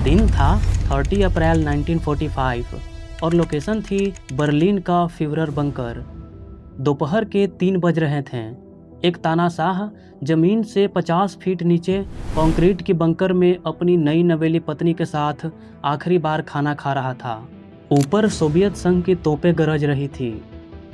दिन था 30 अप्रैल 1945 और लोकेशन थी बर्लिन का फ्यूहरर बंकर। दोपहर के 3 बज रहे थे। एक तानाशाह जमीन से 50 फीट नीचे कंक्रीट की बंकर में अपनी नई नवेली पत्नी के साथ आखिरी बार खाना खा रहा था। ऊपर सोवियत संघ की तोपें गरज रही थी।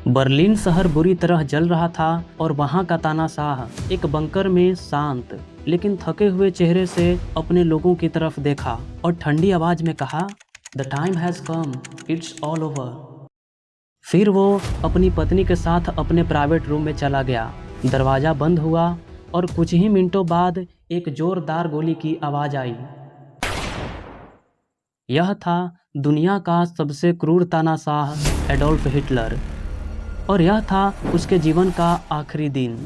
बर्लिन शहर बुरी तरह जल रहा था और वहां का तानाशाह एक बंकर में शांत लेकिन थके हुए चेहरे से अपने लोगों की तरफ देखा और ठंडी आवाज में कहा, "the time has come, it's all over." फिर वो अपनी पत्नी के साथ अपने प्राइवेट रूम में चला गया। दरवाज़ा बंद हुआ और कुछ ही मिनटों बाद एक जोरदार गोली की आवाज़ आई। यह था दुनिया का सबसे क्रूर तानाशाह एडोल्फ हिटलर और यह था उसके जीवन का आखिरी दिन।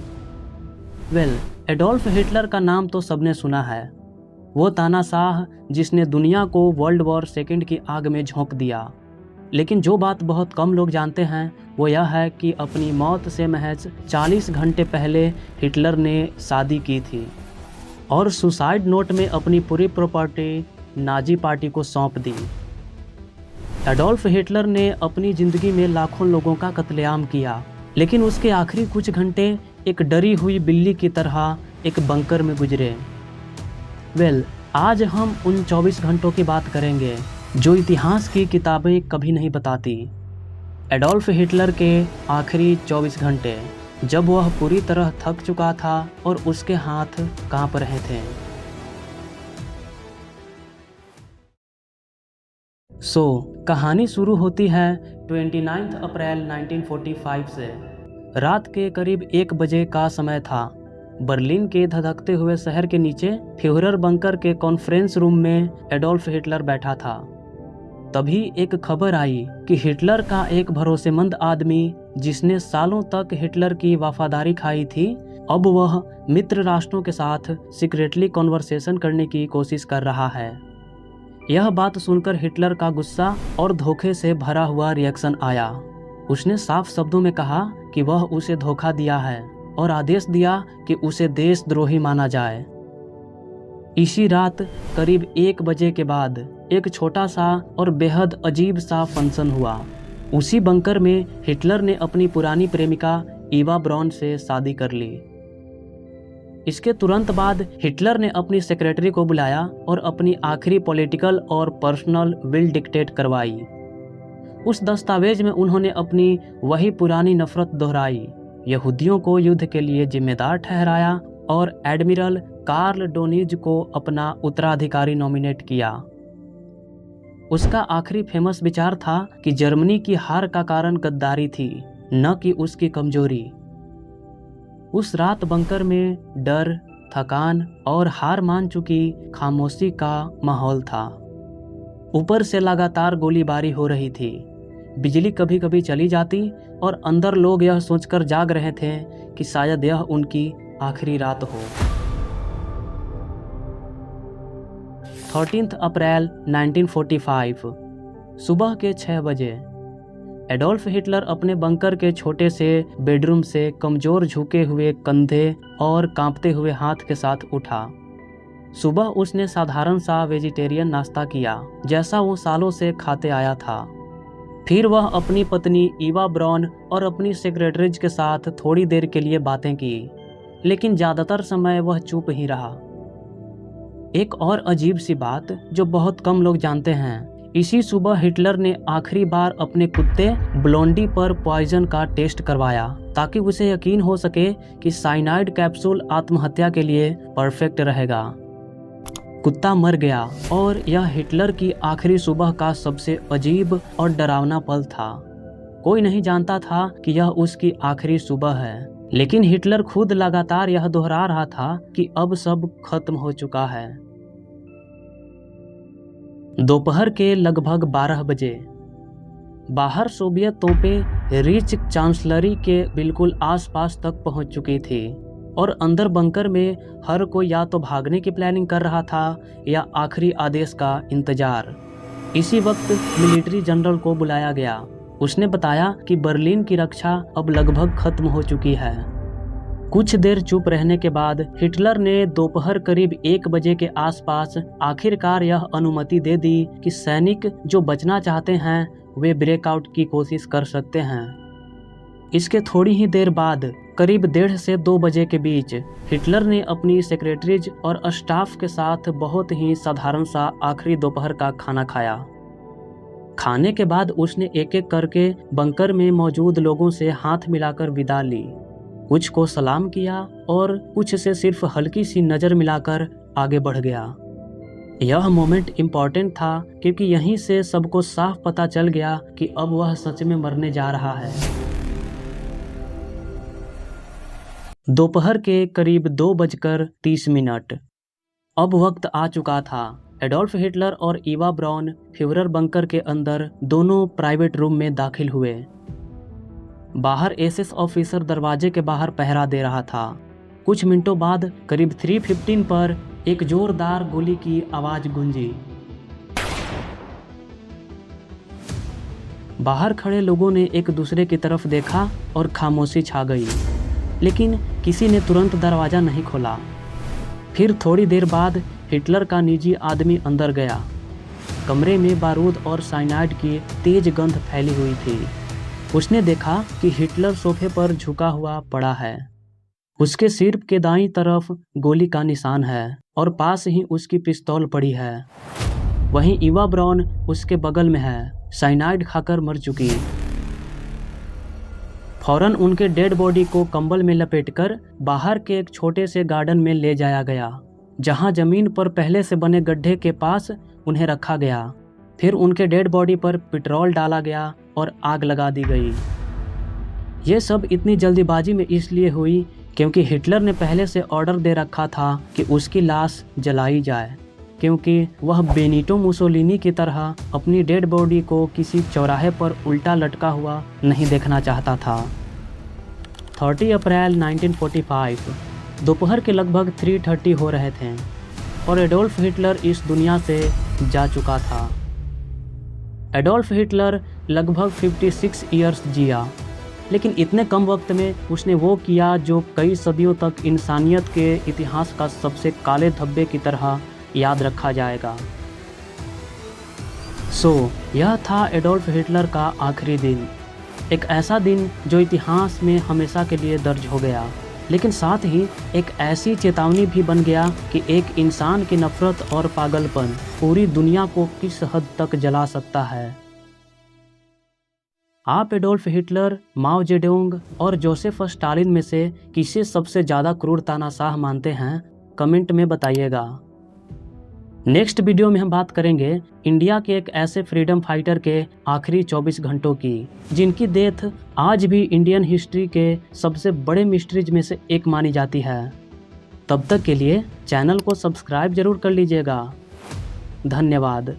एडोल्फ हिटलर का नाम तो सबने सुना है। वो तानाशाह जिसने दुनिया को वर्ल्ड वॉर सेकेंड की आग में झोंक दिया। लेकिन जो बात बहुत कम लोग जानते हैं वो यह है कि अपनी मौत से महज 40 घंटे पहले हिटलर ने शादी की थी और सुसाइड नोट में अपनी पूरी प्रॉपर्टी नाजी पार्टी को सौंप दी। एडोल्फ हिटलर ने अपनी ज़िंदगी में लाखों लोगों का कत्लेआम किया, लेकिन उसके आखिरी कुछ घंटे एक डरी हुई बिल्ली की तरह एक बंकर में गुजरे। आज हम उन 24 घंटों की बात करेंगे जो इतिहास की किताबें कभी नहीं बताती। एडोल्फ हिटलर के आखिरी 24 घंटे, जब वह पूरी तरह थक चुका था और उसके हाथ कांप रहे थे। कहानी शुरू होती है 29 अप्रैल 1945 से। रात के करीब 1 बजे का समय था। बर्लिन के धधकते हुए शहर के नीचे फ्यूहरर बंकर के कॉन्फ्रेंस रूम में एडोल्फ हिटलर बैठा था। तभी एक खबर आई कि हिटलर का एक भरोसेमंद आदमी जिसने सालों तक हिटलर की वफादारी खाई थी, अब वह मित्र राष्ट्रों के साथ सीक्रेटली कॉन्वर्सेशन करने की कोशिश कर रहा है। यह बात सुनकर हिटलर का गुस्सा और धोखे से भरा हुआ रिएक्शन आया। उसने साफ शब्दों में कहा कि वह उसे धोखा दिया है और आदेश दिया कि उसे देशद्रोही माना जाए। इसी रात करीब 1 बजे के बाद एक छोटा सा और बेहद अजीब सा फंक्शन हुआ। उसी बंकर में हिटलर ने अपनी पुरानी प्रेमिका ईवा ब्रॉन से शादी कर ली। इसके तुरंत बाद हिटलर ने अपनी सेक्रेटरी को बुलाया और अपनी आखिरी पॉलिटिकल और पर्सनल विल डिक्टेट करवाई। उस दस्तावेज में उन्होंने अपनी वही पुरानी नफरत दोहराई, यहूदियों को युद्ध के लिए जिम्मेदार ठहराया और एडमिरल कार्ल डोनिज को अपना उत्तराधिकारी नॉमिनेट किया। उसका आखिरी फेमस विचार था कि जर्मनी की हार का कारण गद्दारी थी, न कि उसकी कमजोरी। उस रात बंकर में डर, थकान और हार मान चुकी खामोशी का माहौल था। ऊपर से लगातार गोलीबारी हो रही थी। बिजली कभी कभी चली जाती और अंदर लोग यह सोचकर जाग रहे थे कि शायद यह उनकी आखिरी रात हो। 13 अप्रैल 1945 सुबह के 6 बजे एडोल्फ हिटलर अपने बंकर के छोटे से बेडरूम से कमजोर झुके हुए कंधे और कांपते हुए हाथ के साथ उठा। सुबह उसने साधारण सा वेजिटेरियन नाश्ता किया जैसा वो सालों से खाते आया था। फिर वह अपनी पत्नी ईवा ब्रॉन और अपनी सेक्रेटरीज के साथ थोड़ी देर के लिए बातें की, लेकिन ज़्यादातर समय वह चुप ही रहा। एक और अजीब सी बात जो बहुत कम लोग जानते हैं, इसी सुबह हिटलर ने आखिरी बार अपने कुत्ते ब्लोंडी पर पॉइजन का टेस्ट करवाया ताकि उसे यकीन हो सके कि साइनाइड कैप्सूल आत्महत्या के लिए परफेक्ट रहेगा। कुत्ता मर गया और यह हिटलर की आखिरी सुबह का सबसे अजीब और डरावना पल था। कोई नहीं जानता था कि यह उसकी आखिरी सुबह है, लेकिन हिटलर खुद लगातार यह दोहरा रहा था कि अब सब खत्म हो चुका है। दोपहर के लगभग 12 बजे बाहर सोवियत तोपें रिच चांसलरी के बिल्कुल आसपास तक पहुंच चुकी थी और अंदर बंकर में हर कोई या तो भागने की प्लानिंग कर रहा था या आखिरी आदेश का इंतजार। इसी वक्त मिलिट्री जनरल को बुलाया गया। उसने बताया कि बर्लिन की रक्षा अब लगभग खत्म हो चुकी है। कुछ देर चुप रहने के बाद हिटलर ने दोपहर करीब 1 बजे के आसपास आखिरकार यह अनुमति दे दी कि सैनिक जो बचना चाहते हैं वे ब्रेकआउट की कोशिश कर सकते हैं। इसके थोड़ी ही देर बाद करीब 1:30 से 2 बजे के बीच हिटलर ने अपनी सेक्रेटरीज और स्टाफ के साथ बहुत ही साधारण सा आखिरी दोपहर का खाना खाया। खाने के बाद उसने एक एक करके बंकर में मौजूद लोगों से हाथ मिलाकर विदा ली। कुछ को सलाम किया और कुछ से सिर्फ हल्की सी नज़र मिलाकर आगे बढ़ गया। यह मोमेंट इम्पॉर्टेंट था क्योंकि यहीं से सबको साफ पता चल गया कि अब वह सच में मरने जा रहा है। दोपहर के करीब 2:30 अब वक्त आ चुका था। एडोल्फ हिटलर और ईवा ब्राउन फ्यूरर बंकर के अंदर दोनों प्राइवेट रूम में दाखिल हुए। बाहर एसएस ऑफिसर दरवाजे के बाहर पहरा दे रहा था। कुछ मिनटों बाद करीब 3:15 पर एक जोरदार गोली की आवाज गूंजी। बाहर खड़े लोगों ने एक दूसरे की तरफ देखा और खामोशी छा गई, लेकिन किसी ने तुरंत दरवाज़ा नहीं खोला। फिर थोड़ी देर बाद हिटलर का निजी आदमी अंदर गया। कमरे में बारूद और साइनाइड की तेज गंध फैली हुई थी। उसने देखा कि हिटलर सोफे पर झुका हुआ पड़ा है। उसके सिर के दाईं तरफ गोली का निशान है और पास ही उसकी पिस्तौल पड़ी है। वहीं ईवा ब्राउन उसके बगल में है, साइनाइड खाकर मर चुकी। फौरन उनके डेड बॉडी को कंबल में लपेटकर बाहर के एक छोटे से गार्डन में ले जाया गया, जहां जमीन पर पहले से बने गड्ढे के पास उन्हें रखा गया। फिर उनके डेड बॉडी पर पेट्रोल डाला गया और आग लगा दी गई। ये सब इतनी जल्दीबाजी में इसलिए हुई क्योंकि हिटलर ने पहले से ऑर्डर दे रखा था कि उसकी लाश जलाई जाए, क्योंकि वह बेनिटो मुसोलिनी की तरह अपनी डेड बॉडी को किसी चौराहे पर उल्टा लटका हुआ नहीं देखना चाहता था। 30 अप्रैल 1945 दोपहर के लगभग 3:30 हो रहे थे और एडोल्फ हिटलर इस दुनिया से जा चुका था। एडोल्फ हिटलर लगभग 56 ईयर्स जिया, लेकिन इतने कम वक्त में उसने वो किया जो कई सदियों तक इंसानियत के इतिहास का सबसे काले धब्बे की तरह याद रखा जाएगा। यह था एडोल्फ हिटलर का आखिरी दिन, एक ऐसा दिन जो इतिहास में हमेशा के लिए दर्ज हो गया, लेकिन साथ ही एक ऐसी चेतावनी भी बन गया कि एक इंसान की नफरत और पागलपन पूरी दुनिया को किस हद तक जला सकता है। आप एडोल्फ हिटलर, माओ जेडोंग और जोसेफ स्टालिन में से किसे सबसे ज़्यादा क्रूर तानाशाह मानते हैं, कमेंट में बताइएगा। नेक्स्ट वीडियो में हम बात करेंगे इंडिया के एक ऐसे फ्रीडम फाइटर के आखिरी 24 घंटों की, जिनकी डेथ आज भी इंडियन हिस्ट्री के सबसे बड़े मिस्ट्रीज में से एक मानी जाती है। तब तक के लिए चैनल को सब्सक्राइब जरूर कर लीजिएगा। धन्यवाद।